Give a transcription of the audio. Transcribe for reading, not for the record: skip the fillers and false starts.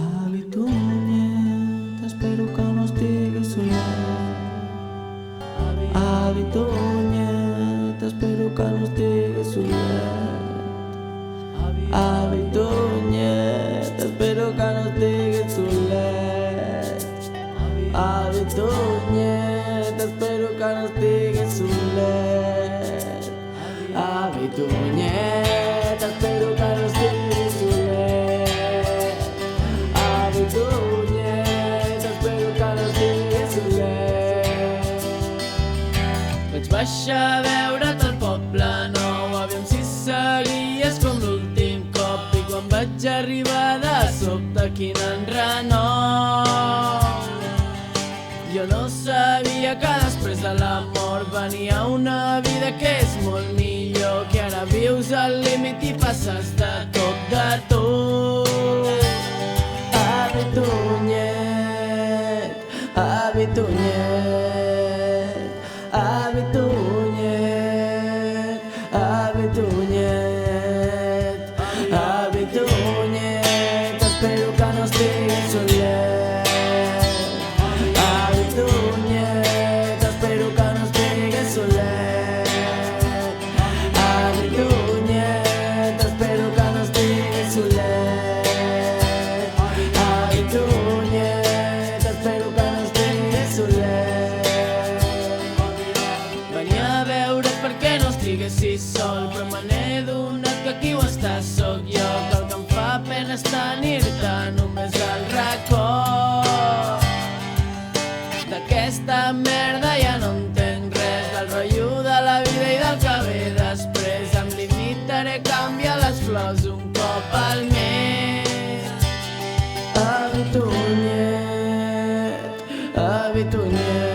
Avitunyet, espero que no estiguis solet. Avitunyet, espero que no estiguis solet. Avitunyet, espero que no estiguis solet. Avitunyet, espero que no estiguis solet. Avitunyet, espero que no estiguis solet. Avitunyet, espero que no estiguis solet. Vaig baixar a veure't al Poble Nou, aviam si seguies com l'últim cop. I quan vaig arribar de sobte quin enrenou. Jo no sabia que després de la mort venia una vida que és molt millor, que ara vius al límit i passes de tot, de tot. Avitunyet, avitunyet, avitunyet, avitunyet, avitunyet, espero que no estiguis solet. Avitunyet, espero que no estiguis solet. Avitunyet, espero que no estiguis solet. Avitunyet, espero que no estiguis solet. Venia a veure't perquè no estiguessis sol, però me n'he adonat que qui ho està sóc jo, que el que em fa pena és tenir-te només al racó. D'aquesta merda ja no entenc res, del rotllo de la vida i del que ve després. Em limitaré a canviar les flors un cop al mes. Avitunyet, avitunyet.